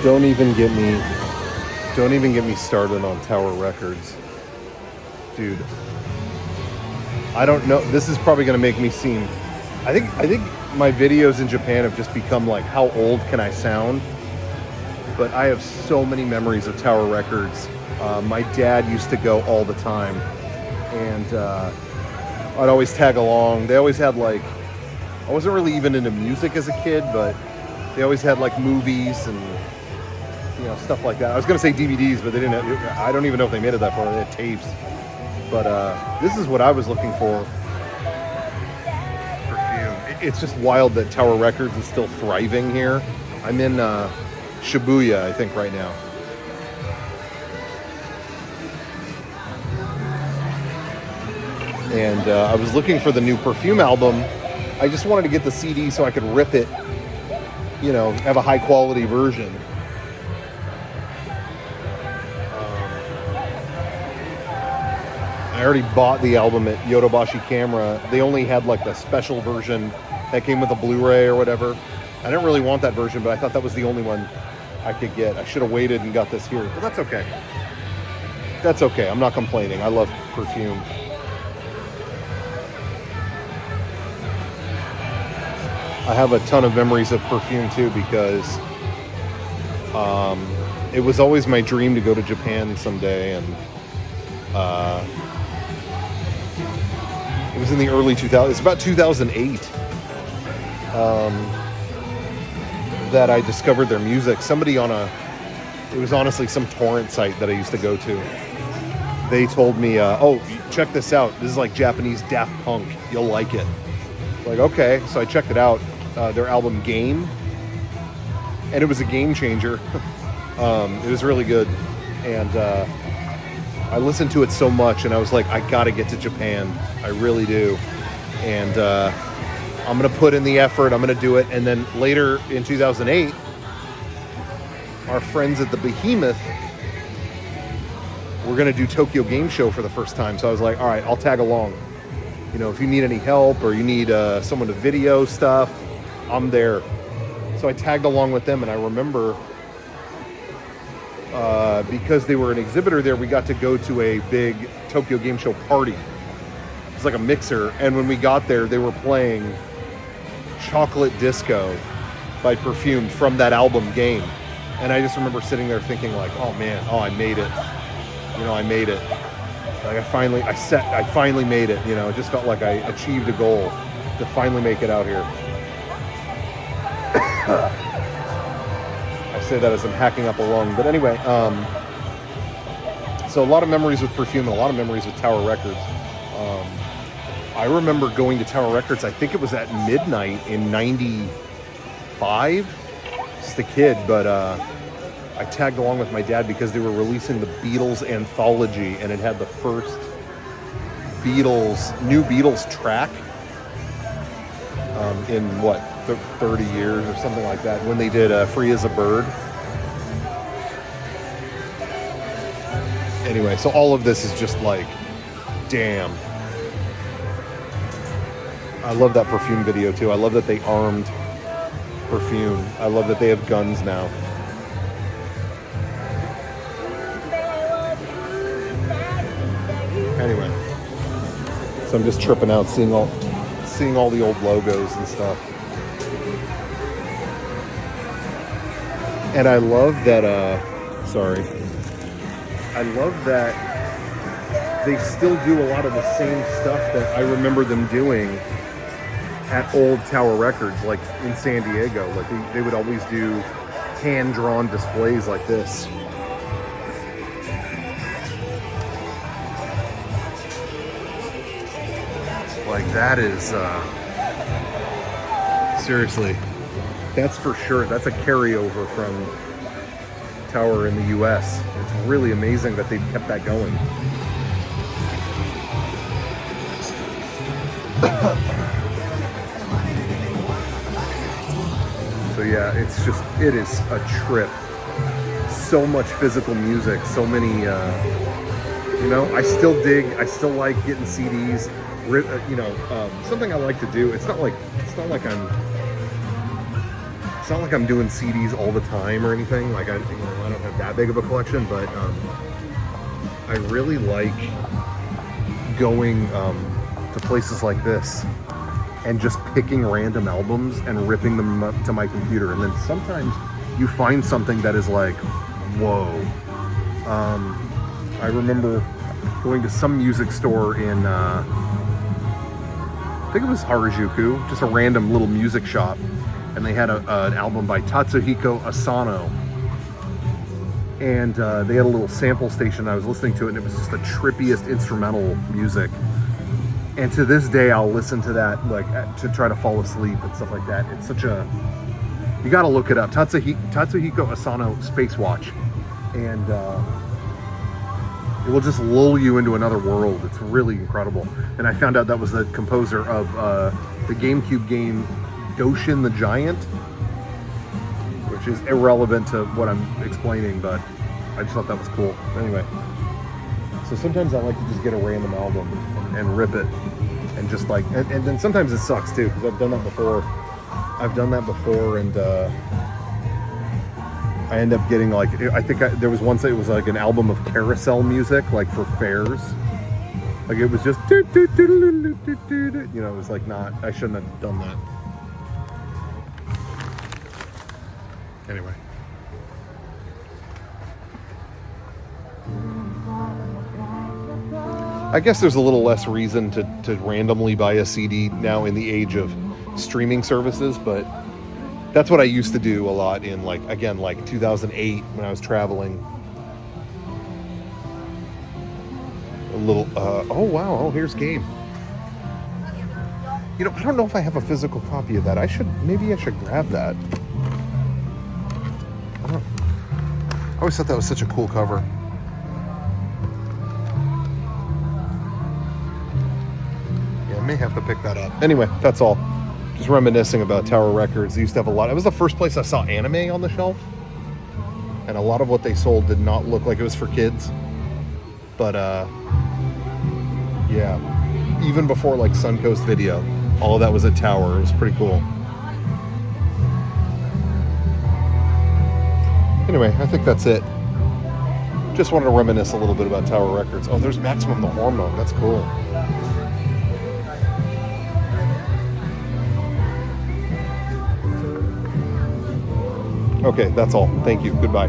Don't even get me started on Tower Records. Dude, I don't know. This is probably going to make me seem... I think my videos in Japan have just become like, how old can I sound? But I have so many memories of Tower Records. My dad used to go all the time. And I'd always tag along. They always had like... I wasn't really even into music as a kid, but they always had like movies and, you know, stuff like that. I was going to say DVDs, but they didn't have... I don't even know if they made it that far. They had tapes. But this is what I was looking for. Perfume. It's just wild that Tower Records is still thriving here. I'm in Shibuya, I think, right now. And I was looking for the new Perfume album. I just wanted to get the CD so I could rip it, you know, have a high quality version. I already bought the album at Yodobashi Camera. They only had like the special version that came with a Blu-ray or whatever. I didn't really want that version, but I thought that was the only one I could get. I should have waited and got this here, but that's okay. That's okay. I'm not complaining. I love Perfume. I have a ton of memories of Perfume too, because it was always my dream to go to Japan someday, and it was in the early 2000s. It's about 2008 that I discovered their music. Somebody on it was honestly some torrent site that I used to go to. They told me, oh, check this out. This is like Japanese Daft Punk. You'll like it. Like, okay. So I checked it out. Their album Game. And it was a game changer. It was really good. And I listened to it so much, and I was like, I gotta get to Japan. I really do. And I'm gonna put in the effort. I'm gonna do it. And then later in 2008, our friends at the Behemoth were gonna do Tokyo Game Show for the first time. So I was like, all right, I'll tag along. You know, if you need any help or you need someone to video stuff, I'm there. So I tagged along with them, and I remember because they were an exhibitor there, we got to go to a big Tokyo Game Show party. It's like a mixer, and when we got there, they were playing Chocolate Disco by Perfume from that album Game. And I just remember sitting there thinking like, oh man, I made it. You know, I made it. Like I finally made it. You know, it just felt like I achieved a goal to finally make it out here. I say that as I'm hacking up a lung, but anyway, so a lot of memories with Perfume and a lot of memories with Tower Records. I remember going to Tower Records, I think it was at midnight in 95, just a kid, but I tagged along with my dad because they were releasing the Beatles anthology, and it had the first new Beatles track in what, 30 years or something like that, when they did Free as a Bird. Anyway, so all of this is just like, damn. I love that Perfume video too. I love that they armed Perfume. I love that they have guns now. Anyway, so I'm just tripping out, seeing all the old logos and stuff. And I love that, I love that they still do a lot of the same stuff that I remember them doing at old Tower Records, like in San Diego. Like they would always do hand-drawn displays like this. Like that is, seriously, that's for sure. That's a carryover from Tower in the US. It's really amazing that they've kept that going. So yeah, it is a trip. So much physical music, so many, you know, I still like getting CDs. Something I like to do. It's not like I'm it's not like I'm doing CDs all the time or anything. Like I don't have that big of a collection, but I really like going to places like this and just picking random albums and ripping them up to my computer. And then sometimes you find something that is like, whoa. I remember going to some music store in, I think it was Harajuku, just a random little music shop. And they had an album by Tatsuhiko Asano. And they had a little sample station. I was listening to it, and it was just the trippiest instrumental music. And to this day, I'll listen to that like to try to fall asleep and stuff like that. It's such a, you got to look it up. Tatsuhiko Asano Space Watch, and it will just lull you into another world. It's really incredible. And I found out that was the composer of the GameCube game Doshin the Giant, which is irrelevant to what I'm explaining, but I just thought that was cool. Anyway, so sometimes I like to just get a random album and rip it, and just like, and then sometimes it sucks too, because I've done that before. And I end up getting like, I think there was once it was like an album of carousel music, like for fairs. Like it was just, you know, it was like not, I shouldn't have done that. Anyway. I guess there's a little less reason to randomly buy a CD now in the age of streaming services, but that's what I used to do a lot in, like, again, like 2008 when I was traveling. A little, oh wow, oh, here's Game. You know, I don't know if I have a physical copy of that. Maybe I should grab that. I always thought that was such a cool cover. Yeah, I may have to pick that up. Anyway, that's all. Just reminiscing about Tower Records. They used to have a lot. It was the first place I saw anime on the shelf. And a lot of what they sold did not look like it was for kids. But, yeah. Even before, like, Suncoast Video, all of that was at Tower. It was pretty cool. Anyway, I think that's it. Just wanted to reminisce a little bit about Tower Records. Oh, there's Maximum the Hormone. That's cool. Okay, that's all. Thank you. Goodbye.